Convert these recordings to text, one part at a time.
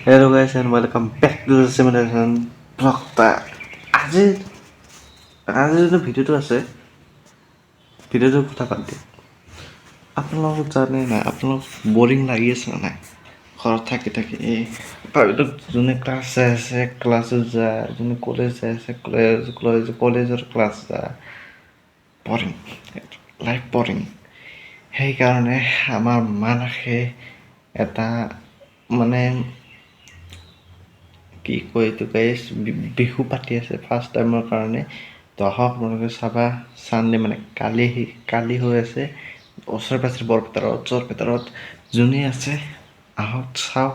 Hello guys and welcome back to the simulation vlog. আজিৰ যিটো ভিডিঅ'টো আছে ভিডিঅ'টোৰ কথা বাদ দিয়ক। আপোনালোক জানে নাই, আপোনালোক বৰিং লাগি আছে নে নাই ঘৰত থাকি থাকি? প্ৰাইভেটত যোনে ক্লাছ যাই আছে ক্লাছত যায়, যোনে কলেজ যাই আছে কলেজৰ ক্লাছ যায়, বৰিং লাইফ বৰিং। সেইকাৰণে আমাৰ মানসে এটা মানে কি কয় এইটো গাইজ, বিহু পাতি আছে ফাৰ্ষ্ট টাইমৰ কাৰণে। তো আহক আপোনালোকে চাবা। চানডে মানে কালি হৈ আছে ওচৰে পাঁজৰে বৰপেটাৰত যোনে আছে আহক চাওক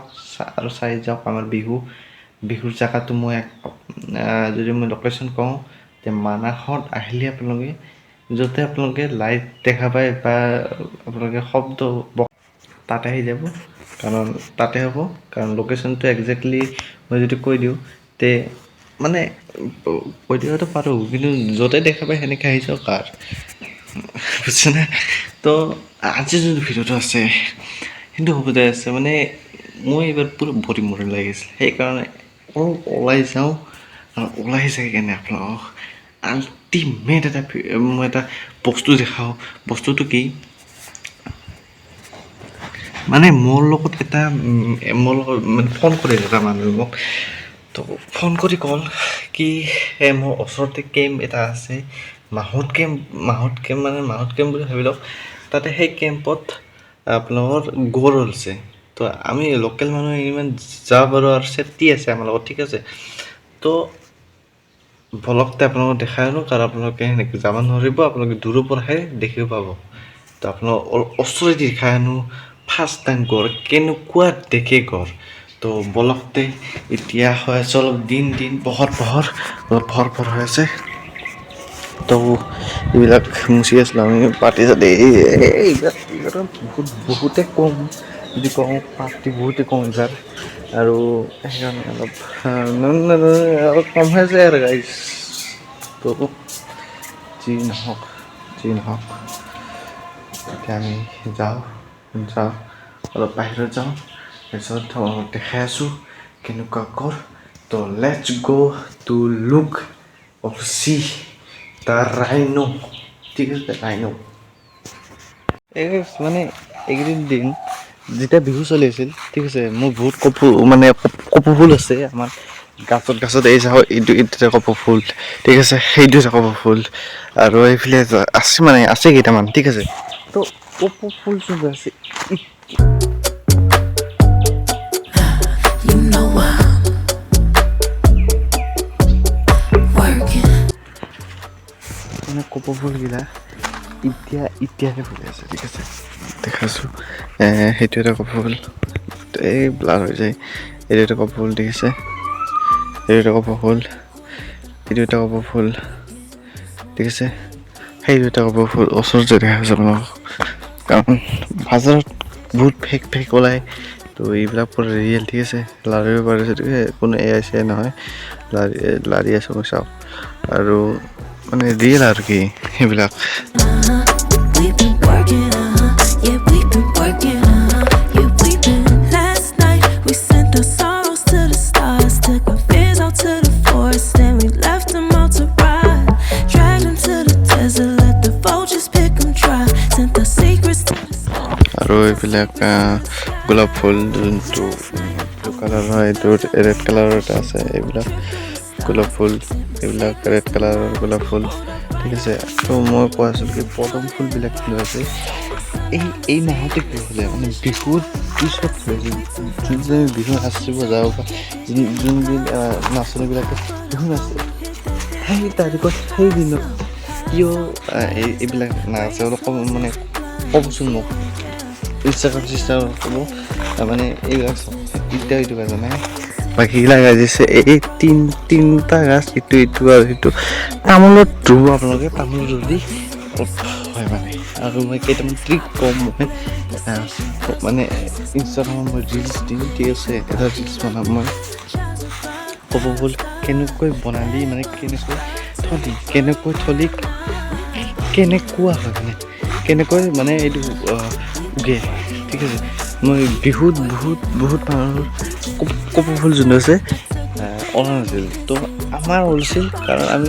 আৰু চাই যাওক আমাৰ বিহুৰ জেগাটো। মই যদি মই লোকেশ্যন কওঁ তে মানাসত আহিলে আপোনালোকে য'তে আপোনালোকে লাইট দেখা পায় বা আপোনালোকে শব্দ তাতে আহি যাব, কাৰণ তাতে হ'ব। কাৰণ লোকেশ্যনটো একজেক্টলি মই যদি কৈ দিওঁ তে মানে কৈ দিবতো পাৰোঁ, কিন্তু য'তে দেখা পায় সেনেকৈ আহি যাওক আৰু, বুজিছেনে? তো আজি যোনটো ভিডিঅ'টো আছে কিন্তু সুবিধা আছে মানে মই এইবাৰ পুৰা বৰিং লাগিছিল। সেইকাৰণে অলপ ওলাই যাওঁ আৰু ওলাই যাই কেনে আপোনালোকক আল্টিমেট মই এটা বস্তু দেখাওঁ। বস্তুটো কি মানে মোৰ লগত মানে ফোন কৰিলে এটা মানুহে মোক। তো ফোন কৰি ক'ল কি মোৰ ওচৰতে কেম্প এটা আছে, মাহত কেম্প বুলি ভাবি লওক। তাতে সেই কেম্পত আপোনালোকৰ গড় ওলাইছে। তো আমি লোকেল মানুহে ইমান যাব পাৰোঁ আৰু ছেফটি আছে আমাৰ লগত, ঠিক আছে। তো ভলকতে আপোনালোকক দেখাই আনো, কাৰণ আপোনালোকে সেনেকৈ যাব নোৱাৰিব, আপোনালোকে দূৰৰ পৰাহে দেখিব পাব। তো আপোনালোক ওচৰেদি দেখাই আনো ফাৰ্ষ্ট টাইম গড় কেনেকুৱা দেখে গড়। তো বলকতে এতিয়া হৈ আছে অলপ দিন পোহৰ হৈ আছে। তো এইবিলাক মুচি আছিলোঁ আমি, পাৰ্টি চাৰ্টি এইবিলাক বহুতে কম, যদি কওঁ পাৰ্টি বহুতে কম এইবাৰ। আৰু সেইকাৰণে অলপ কম হৈ যায় আৰু গাইজ। তো যি নহওক এতিয়া আমি যাওঁ অলপ বাহিৰত যাওঁ, তাৰপিছত অলপ দেখাই আছোঁ কেনেকুৱা গড়। তো লেটছ গ' to look of C the rhino, ঠিক আছে। ৰাইনো মানে এইকেইদিন দিন যেতিয়া বিহু চলি আছিল, ঠিক আছে, মোৰ বহুত কপৌ ফুল আছে আমাৰ গাছত এই চাহৰ এইটো কপৌ ফুল, ঠিক আছে, সেইটো কপৌ ফুল আৰু এইফালে আছে কেইটামান, ঠিক আছে। তো কপৌ ফুল যোনটো আছে মানে কপৌ ফুলগিলা এতিয়াহে ফুলি আছে, ঠিক আছে। দেখাইছোঁ সেইটো এটা কপৌ ফুল, এই ব্লাৰ হৈ যায়। এইটো এটা কপৌ ফুল, ঠিক আছে। এইটো এটা কপৌ ফুল, ঠিক আছে। সেইটো এটা কপৌ ফুল ওচৰতে দেখাইছোঁ আপোনালোকক, কাৰণ বজাৰত বহুত ফেক ওলায়। তো এইবিলাক পুৰা ৰিয়েল, ঠিক আছে। লাৰিব পাৰিছে, ঠিক আছে, কোনো AI নহয়, লাৰি আছোঁ মই চাওক। আৰু মানে ৰিয়েল আৰু কি সেইবিলাক। আৰু এইবিলাক গোলাপ ফুল যোনটো ব্লু কালাৰ হয়, এইটো ৰেড কালাৰৰ এটা আছে। এইবিলাক গোলাপ ফুল, এইবিলাক ৰেড কালাৰৰ গোলাপ ফুল, ঠিক আছে। তো মই কৈ আছোঁ কি পদম ফুলবিলাক কি আছে এই মাহতে কি হ'লে মানে বিহুৰ পিছত যোনদিন বিহু নাচিব যাওঁ বা যোনদিন নাচনীবিলাকে বিহু নাচে সেই তাৰিখত সেই দিনত কিয় এইবিলাক নাচে অলপ মানে ক'বচোন মোক, ইনষ্টাগ্ৰাম ক'ব মানে এইবিলাক ইত্যাদি জানে। বাকীবিলাক গাজিছে এই তিনিটা গাছ, ইটো আৰু সেইটো তামোলত ৰুব আপোনালোকে। তামোল ৰুলি হয় মানে। আৰু মই কেইটামান ট্ৰিক ক'ম, মানে ইনষ্টাগ্ৰামত মই ৰিলচ দিম, ঠিক আছে। এটা ৰিলচ বনাম মই, ক'ব গ'ল কেনেকৈ বনালি মানে কেনেকুৱা হয় মানে কেনেকৈ মানে এইটো উগে, ঠিক আছে। মই বিহুত বহুত মানুহৰ কপৌ ফুল যোনটো আছে অনা নাছিল। তো আমাৰ ওলাইছিল কাৰণ আমি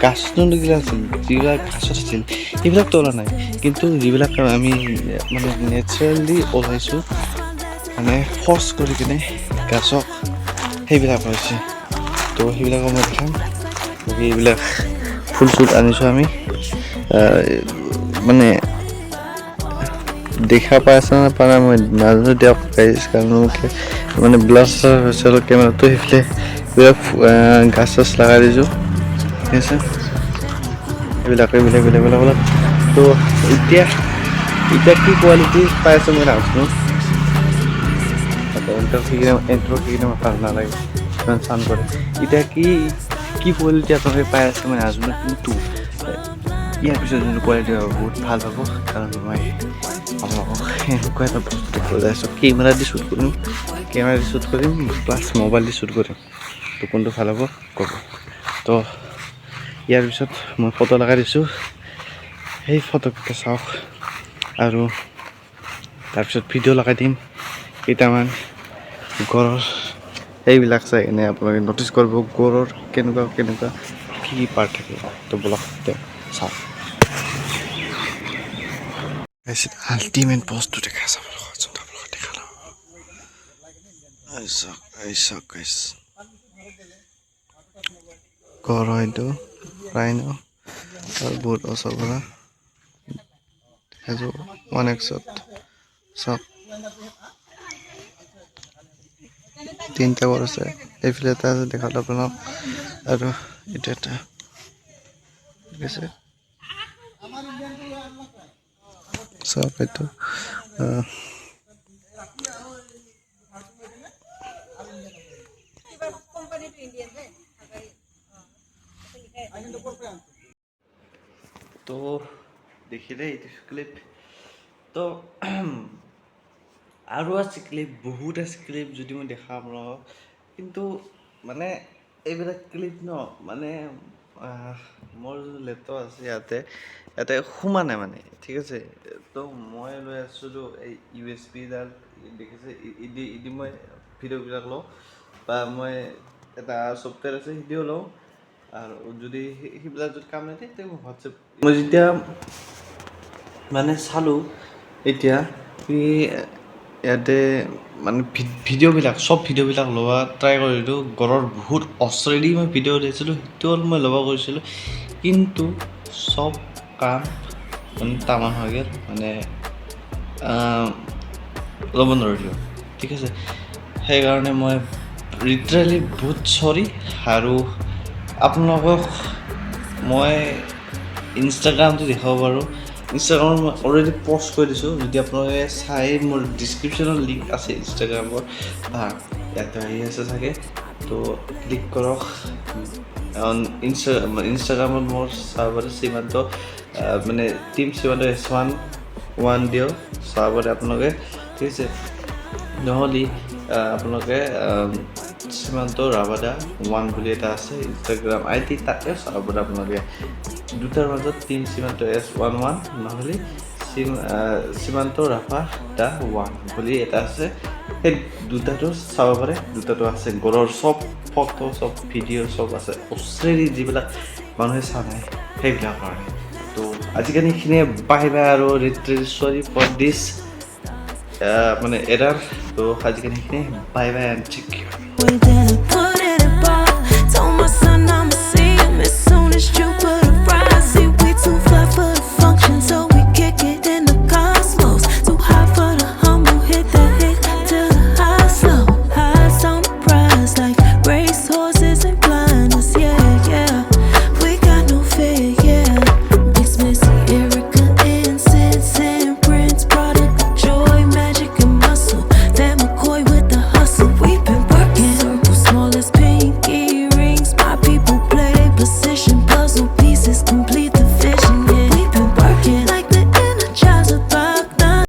গাছ যোনবিলাক আছিল, যিবিলাক গাছত আছিল সেইবিলাকতো ওলা নাই। কিন্তু যিবিলাক আমি মানে নেচাৰেলি ওলাইছোঁ, মানে ফৰ্চ কৰি কিনে গাছক সেইবিলাক হৈছে। তো সেইবিলাকো মই দেখাম। বাকী এইবিলাক ফুল চুল আনিছোঁ আমি, মানে দেখা পাই আছা না পাৰা মই নাজানো দিয়ক গাইজ, কাৰণ মানে ব্লাৰ হৈছে অলপ কেমেৰাটো, সেইফালে এইবিলাক গাছ চাছ লগাই দিছোঁ, ঠিক আছে। এইবিলাক তো এতিয়া কি কোৱালিটি পাই আছোঁ মই নাজানো। এণ্ট্ৰ কিনে ভাল নালাগে, ইমান চাউণ্ড কৰে। এতিয়া কি কোৱালিটি আপোনালোকে পাই আছে মই নাজানো, কিন্তু ইয়াৰ পিছত যোনটো কোৱালিটি হ'ব বহুত ভাল হ'ব, কাৰণ মই আপোনালোকক এনেকুৱা এটা বস্তু দেখাব যাই আছোঁ। কেমেৰা দি শ্বুট কৰিম প্লাছ মোবাইল দি শ্বুট কৰিম। তো কোনটো ভাল হ'ব ক'ব। তো ইয়াৰ পিছত মই ফটো লগাই দিছোঁ, সেই ফটোকেইটা চাওক। আৰু তাৰপিছত ভিডিঅ' লগাই দিম কেইটামান গড়ৰ। সেইবিলাক চাই কিনে আপোনালোকে ন'টিছ কৰিব গড়ৰ কেনেকুৱা কি পাৰ্ট থাকে। তো বলক চাওক। আল্টিমেট বস্তু দেখা আছে আপোনালোকক দেখালোঁ। চাওক গাইছ, গড় হয়তো প্ৰায় ন আৰু বহুত ওচৰৰ পৰা এযোৰ 1x চাওক, 3টা গড় আছে। এইফালে এটা আছে দেখালোঁ আপোনাক, আৰু এইটো এটা, ঠিক আছে। চাওক এইটো তো দেখিলে এইটো ক্লিপ। তো আৰু আছে ক্লিপ, বহুত আছে ক্লিপ যদি মই দেখাম আপোনালোকক, কিন্তু মানে এইবিলাক ক্লিপ ন, মানে মোৰ যোনটো লেপটপ আছে ইয়াতে সোমা নাই মানে, ঠিক আছে। তো মই লৈ আছিলোঁ এই USB-ডাল, দেখিছে ইদি মই ভিডিঅ'বিলাক লওঁ, বা মই এটা ছফ্টৱেৰ আছে সেইটোও লওঁ। আৰু যদি সেইবিলাক যদি কাম নিদিয়ে তেতিয়া মই হোৱাটছএপ, মই যেতিয়া মানে চালোঁ এতিয়া ইয়াতে মানে চব ভিডিঅ'বিলাক লোৱা ট্ৰাই কৰিলোঁ। গড়ৰ বহুত ওচৰেদি মই ভিডিঅ' উঠাইছিলোঁ, সেইটো মই ল'ব গৈছিলোঁ, কিন্তু চব কাম মানে তামান হৈ গ'ল, মানে ল'ব নোৱাৰিলোঁ, ঠিক আছে। সেইকাৰণে মই লিটাৰেলি বহুত চৰি। আৰু আপোনালোকক মই ইনষ্টাগ্ৰামটো দেখাব পাৰোঁ। ইনষ্টাগ্ৰামত মই অলৰেডি পষ্ট কৰি দিছোঁ, যদি আপোনালোকে চাই মোৰ ডিছক্ৰিপশ্যনত লিংক আছে ইনষ্টাগ্ৰামৰ, ইয়াতে আহি আছে চাগে। তো ক্লিক কৰক। ইনষ্টাগ্ৰামত মোৰ চাব পাৰে শ্ৰীমান্ত, মানে টিম শ্ৰীমান্ত S11 দিয়ক, চাব পাৰে আপোনালোকে, ঠিক আছে। নহ'লে আপোনালোকে শ্ৰীমান্ত ৰাভাদা 1 বুলি এটা আছে ইনষ্টাগ্ৰাম ID, তাতে চাব পাৰে আপোনালোকে। দুটাৰ মাজত টিম শ্ৰীমান্ত S11, নহ'লে শ্ৰীমান্ত ৰাভাদা 1 বুলি এটা আছে, সেই দুটাটো চাব পাৰে। দুটাটো আছে গড়ৰ চব ফটো, চব ভিডিঅ' চব আছে, ওচৰেদি যিবিলাক মানুহে চোৱা নাই সেইবিলাক কাৰণে। তো আজিকালি এইখিনিয়ে, বাই আৰু চৰি ফৰ দিছ মানে এৰাৰ। তো আজিকালি এইখিনিয়ে, বাই এণ্ড টেক কেয়াৰ।